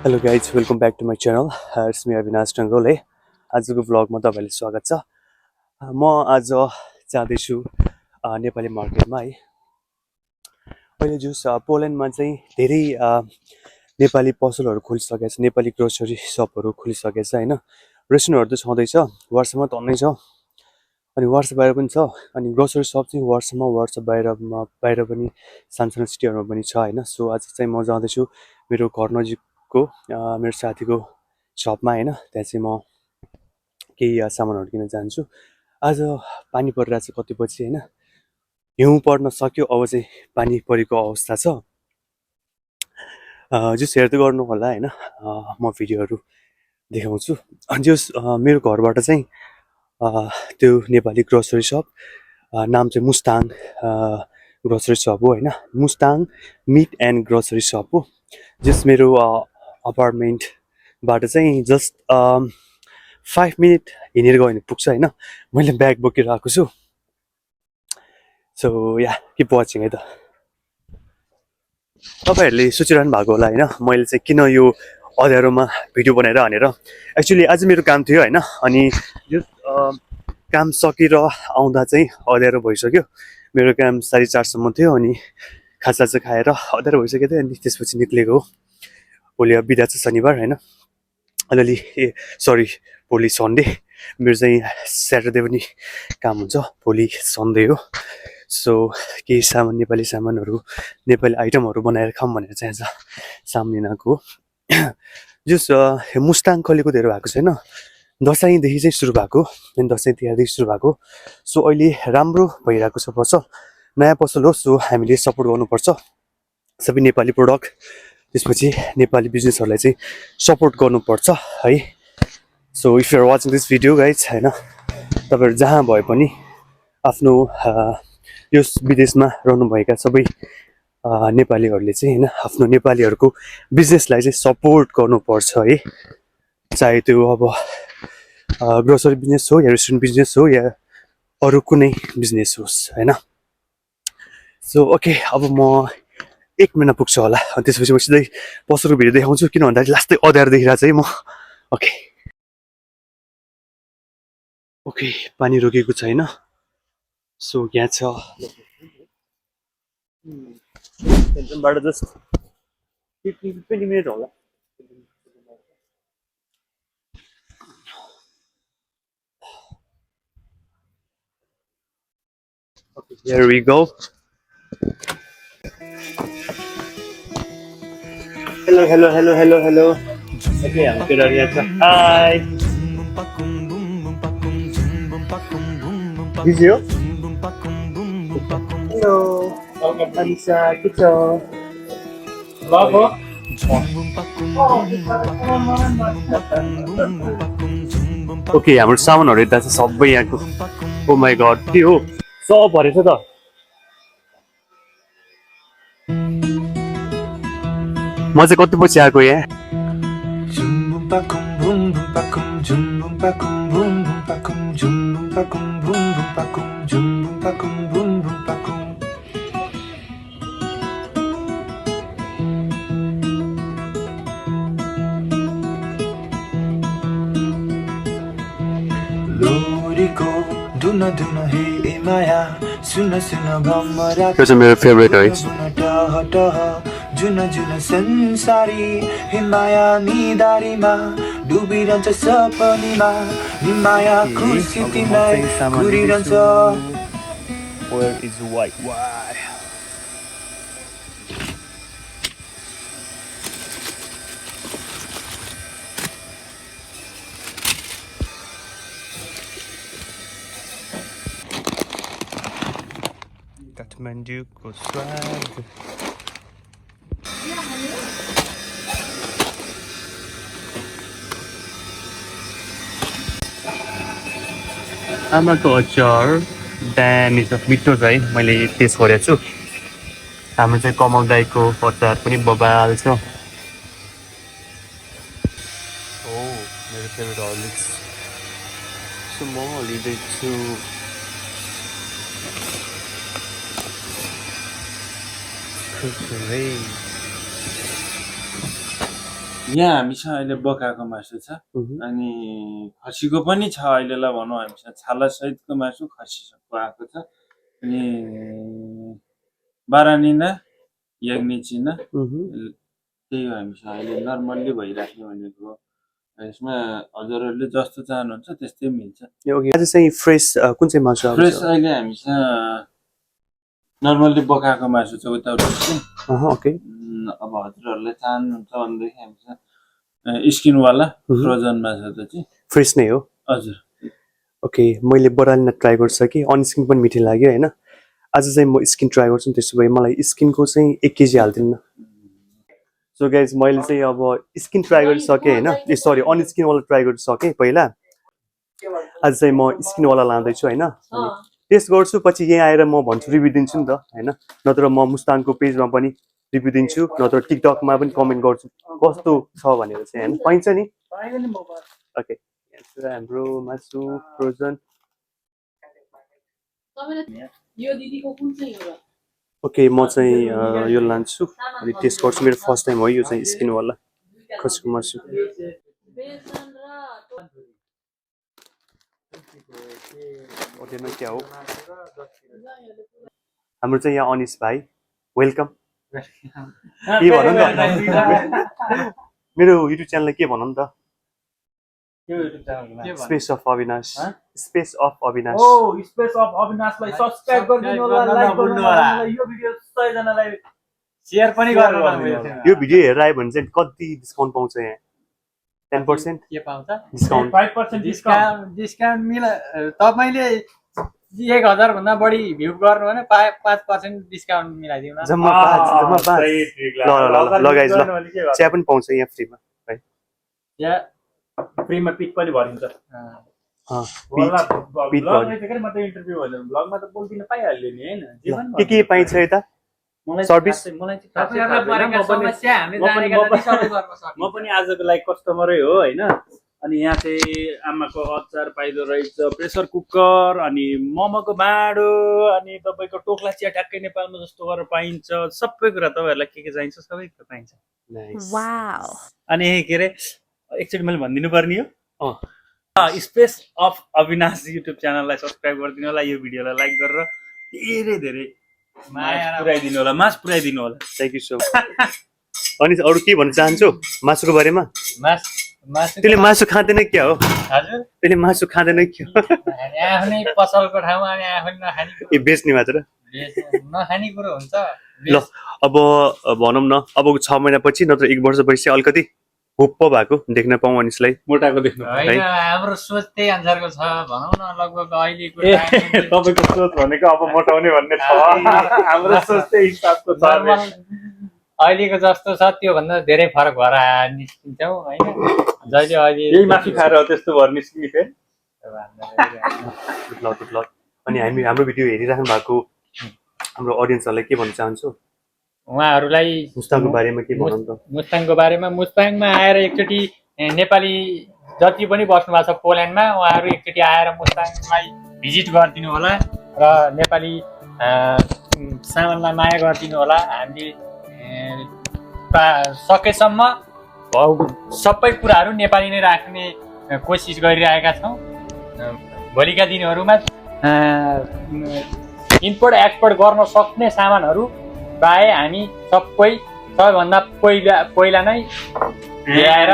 Hello guys welcome back to my channel it's me Avinash Tangol है। आजको भ्लगमा तपाईँहरूले स्वागत छ। म आज जाँदैछु नेपाली मार्केटमा है। अहिले जुस पोल्यान्डमा चाहिँ धेरै नेपाली पसलहरू खोलिसकेको छ, नेपाली ग्रोसरी सपहरू खोलिसकेको छ होइन। रेस्टुरेन्टहरू त छँदैछ, वार्समा टन्नै छ, अनि वार्स बाहिर पनि छ, अनि ग्रोसरी सप चाहिँ वार्समा बाहिर पनि सानो सिटीहरूमा पनि छ होइन। सो आज चाहिँ म जाँदैछु मेरो घर नजिकको मेरो साथीको सपमा होइन। त्यहाँ चाहिँ म केही सामानहरू किन्न जान्छु। आज पानी परिरहेको छ कति बजी होइन, हिउँ पर्न सक्यो, अब चाहिँ पानी परेको अवस्था छ। जस हेर्दै गर्नु होला होइन, म भिडियोहरू देखाउँछु। अनि जस मेरो घरबाट चाहिँ त्यो नेपाली ग्रोसरी सप नाम चाहिँ मुस्ताङ ग्रोसरी सप हो होइन। Mustang meat and grocery shop हो, जस मेरो अपार्टमेन्टबाट चाहिँ जस्ट 5 मिनट हिँडेर गयो भने पुग्छ होइन। मैले ब्याग बोकेर आएको छु। सो या किप वाचिङ है त। तपाईँहरूले सोचिरहनु भएको होला होइन, मैले चाहिँ किन यो अँध्यारोमा भिडियो बनाएर भनेर। एक्चुअली आज मेरो काम थियो होइन, अनि यो काम सकेर आउँदा चाहिँ अँध्यारो भइसक्यो। मेरो काम 4:30 सम्म थियो, अनि खाजा खाएर अँध्यारो भइसकेको थियो, अनि त्यसपछि निक्लेको हो। भोलि अब बिदा छ शनिबार होइन, अलिअलि भोलि सन्डे, मेरो चाहिँ स्याटरडे पनि काम हुन्छ, भोलि सन्डे हो। सो केही सामान नेपाली सामानहरू नेपाली आइटमहरू बनाएर खाऊँ भनेर चाहिँ आज सामान लिन आएको हो। जस मुस्ताङ कहिलेको धेरै भएको छैन, दसैँदेखि चाहिँ सुरु भएको, अनि दसैँ तिहारदेखि सुरु भएको। सो अहिले राम्रो भइरहेको छ पसल, नयाँ पसल हो। सो हामीले सपोर्ट गर्नुपर्छ सबै नेपाली प्रडक्ट, त्यसपछि नेपाली बिजनेसहरूलाई चाहिँ सपोर्ट गर्नुपर्छ है। So if you are watching this video guys होइन, तपाईँहरू जहाँ भए पनि आफ्नो यो विदेशमा रहनुभएका सबै नेपालीहरूले चाहिँ होइन, आफ्नो नेपालीहरूको बिजनेसलाई चाहिँ सपोर्ट गर्नुपर्छ है। चाहे त्यो अब ग्रोसरी बिजनेस हो या रेस्टुरेन्ट बिजनेस हो या अरू कुनै बिजनेस होस् होइन। सो ओके, अब म 1 मिनट पुग्छ होला, अनि त्यसपछि म सिधै पसलको भिडियो देखाउँछु, किन भन्दाखेरि लास्टै अँध्यारो देखिरहेको छ है म। ओके ओके, पानी रोकेको छैन। सो यहाँ छ बाट जस्ट 20 मिनट होला। Okay, here we go. Hello. Okay, I'm good at it. Hi. Is you? Hello. Anissa, Kito. Lavo. Okay, हाम्रो सामानहरू यता चाहिँ सबै यहाँको। ओ माई गड, के हो, सब भरेछ त। म चाहिँ कति पछि आएको यहाँ। Here's my favorite guys. जुन संसारी हिमाया निदारीमा डुबिरहन्छ सपनीमा, निमाया खुसी तिमीलाई घुरिरहन्छ। Where is white? Why? Kathmanduको swag. आमाको अचार दामी छ, मिठो छ है, मैले टेस्ट गरेको छु। हाम्रो चाहिँ कमल दाईको अचार पनि बबाल छ। ओ मेरो फेभरेट हर्लिक्स। सो म लिँदैछु यहाँ हामीसँग अहिले बोकाको मासु छ अनि खसीको पनि छ अहिलेलाई भनौँ हामीसँग छाला सहितको मासु खसीको आएको छ अनि बारानिना याग्निचिना त्यही हो हामीसँग अहिले नर्मल्ली भइराख्ने भनेको यसमा हजुरहरूले जस्तो चाहनुहुन्छ त्यस्तै मिल्छ आज चाहिँ फ्रेस कुन चाहिँ मासु आउँछ फ्रेस अहिले हामीसँग नर्मल्ली बोकाको मासु छ उता ओके अब हजुरहरूले चाहनुहुन्छ भनेदेखि हामीसँग स्किनवाला फ्रोजन माछा त चाहिँ फ्रेस नै हो हजुर ओके मैले बरालिन ट्राई गर्छु कि अनस्किन पनि मिठो लाग्यो होइन आज चाहिँ म स्किन ट्राई गर्छु त्यसो भए मलाई स्किनको चाहिँ 1 केजी हालिदिनु न सो गाइज मैले चाहिँ अब स्किन ट्राई गरिसकेँ होइन सरी अनस्किनवाला ट्राई गरिसकेँ पहिला आज चाहिँ म स्किनवाला लाँदैछु होइन टेस्ट गर्छु पछि यहाँ आएर म भन्छु रिभ्यू दिन्छु नि त होइन नत्र म मुस्ताङको पेजमा पनि रिभ्यू दिन्छु नत्र टिकटकमा पनि कमेन्ट गर्छु कस्तो छ भनेर चाहिँ होइन पाइन्छ नि ओके हाम्रो मासु फ्रोजन ओके म चाहिँ यो लान्छु अनि टेस्ट गर्छु मेरो फर्स्ट टाइम हो यो चाहिँ स्किनवाला खसीको मासु क्या हो हाम्रो चाहिँ यहाँ अनिस भाइ वेलकम के भनौँ न मेरो युट्युब च्यानललाई के भनौँ त space of Avinash space of Avinash space of अविनाशलाई सब्स्क्राइब गरिदिनु होला लाइक गर्नु होला यो भिडियो 100 जनालाई शेयर पनि गर्नु यो भिडियो हेरेर आयो भने चाहिँ कति डिस्काउन्ट पाउँछ यहाँ 10% के पाउँछ डिस्काउन्ट 5% डिस्काउन्ट मिल तपाईले 1000 भन्दा बढी भ्यू गर्नु भने 5% डिस्काउन्ट मिलाइदिउँ न जम्मा 5 ल गाइस ल चिया पनि पाउँछ यहाँ फ्रीमा है या फ्रीमा पिक पनि भरिन्छ पिक म त इन्टरभ्यु भनेर ब्लगमा त बोल्दिन पाइहाल्यो नि हैन जीवन के पाइन्छ यता सर्भिस म पनि आजको लागि कस्टमरै हो हैन अनि यहाँ चाहिँ आमाको अचार पाइदो रहेछ प्रेसर कुकर अनि मोमोको भाँडो अनि तपाईको टोक्ला चिया ठ्याक्कै नेपालमा जस्तो गरेर पाइन्छ सबै कुरा तपाईहरुलाई के चाहिन्छ सबै कुरा पाइन्छ वाउ अनि के रे एकचोटि मैले भनिदिनु पर्ने हो स्पेस अफ अविनाश युट्युब च्यानललाई सब्स्क्राइब गरिदिनु होला यो भिडियोलाई लाइक गरेर धेरै धेरै माया पुर्याइदिनु होला मास पुर्याइदिनु होला थ्यांक यू सो मच अनि अरु के भन्न चाहन्छौ मासुको बारेमा त्यसले मासु खाँदैन क्या हो हजुर त्यसले मासु खाँदैन क्या आफ्नै पसलको ठाउँमा अनि आफै नखाने ए बेच्ने मात्र नखाने कुरो हुन्छ ल अब भनौँ न अब 6 महिनापछि नत्र 1 वर्षपछि अलिकति हुप्प भएको देख्न पाऊँ अनिसलाई मोटाको देख्नु हैन हाम्रो सोच त्यही अनुसारको छ भनौँ न लगभग अहिलेको तपाईको सोच भनेको अब मोटाउने भन्ने छ हाम्रो सोच त्यही हिसाबको छ अहिलेको जस्तो छ त्यो भन्दा धेरै फरक भएर निस्किन्छौँ हैन जहिले अहिले यही मासु खाएर त्यस्तो भएर निस्किने फेरि गुड लक अनि हाम्रो भिडियो हेरिराख्नु भएको हाम्रो अडियन्सहरुलाई के भन्न चाहन्छु उहाँहरुलाई मुस्ताङको बारेमा के भन्नु त मुस्ताङको बारेमा मुस्ताङमा आएर एकचोटी नेपाली जति पनि बस्नु भएको छ पोल्यान्डमा उहाँहरु एकचोटी आएर मुस्ताङलाई भिजिट गरिदिनु होला र नेपाली सामानलाई माया गरिदिनु होला हामीले सकेसम्म सबै कुराहरु नेपाली नै राख्ने कोसिस गरिरहेका छौं भोलिका दिनहरुमा इम्पोर्ट एक्सपोर्ट गर्न सक्ने सामानहरु बाहे हामी सबैभन्दा पहिला नै ल्याएर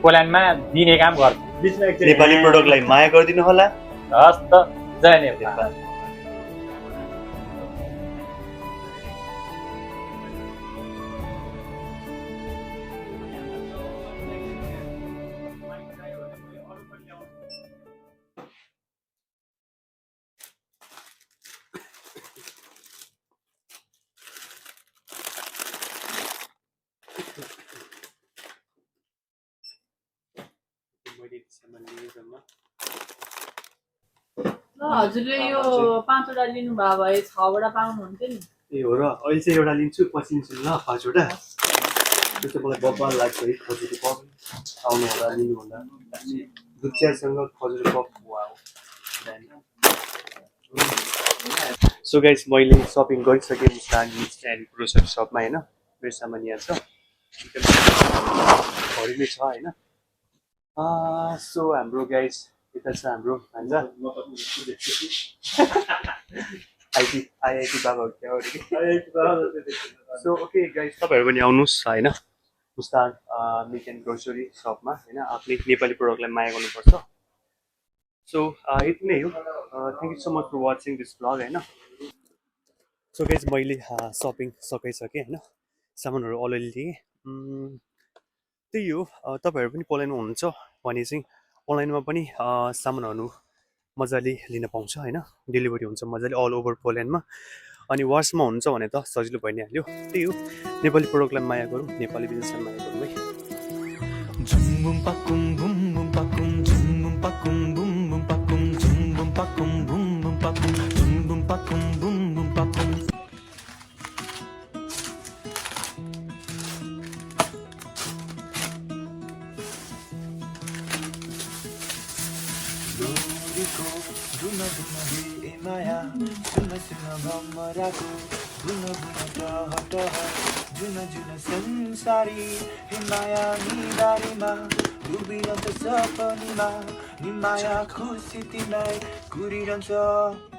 पोल्यान्डमा दिने काम गर्छौं नेपाली प्रोडक्टलाई माया गरिदिनु होला हस् त जय नेपाल हजुरले यो 5 वटा लिनु भए भए 6 वटा पाउनुहुन्थ्यो नि ए हो र अहिले चाहिँ एउटा लिन्छु पछि लिन्छु ल 5 वटा त्यस्तो मलाई बब्बाल लाग्छ है खजुरी कप आउनु होला लिनु होला दुचियासँग खजुरी कप वाउ सो गाइस मैले शपिङ गरिसकेँ मुस्ताङ एन्ड ग्रोसरी शपमा हैन मेरो सामान यहाँ छ भरि नै छ होइन सो हाम्रो गाइस यता छ हाम्रो भान्जा आइआइटी बाबा सो ओके गाइस तपाईँहरू पनि आउनुहोस् होइन मुस्तान मिट एन्ड ग्रोसरी सपमा होइन आफ्नै नेपाली प्रडक्टलाई माया गर्नुपर्छ सो यति नै हो thank you so much for watching this vlog होइन सो गाइस मैले सपिङ सकाइसकेँ होइन सामानहरू अलिअलि लिएँ त्यही हो तपाईँहरू पनि पोल्यान्डमा हुनुहुन्छ भने चाहिँ अनलाइनमा पनि सामानहरू मजाले लिन पाउँछ होइन डेलिभरी हुन्छ मजाले अल ओभर पोल्यान्डमा अनि वार्समा हुनुहुन्छ भने त सजिलो भइ नै हाल्यो त्यही हो नेपाली प्रडक्टलाई माया गरौँ नेपाली बिजनेसलाई माया गरौँ है झुम बुम पाकुम बुम बुम पाकुम झुम बुम पाकुम बुम बुम पाकुम झुम बुम पाकुम बुम बुम पाकुम झुम बुम पाकुम बुम बुम पाकुम लोरीको धुन धुन हे माया सुन सुन भमराको धुन धुन टह टह जुन जुन संसारी हे माया निधारीमा डुबिरहन्छ सपनीमा नि माया खुसी तिमीलाई कुरिरहन्छ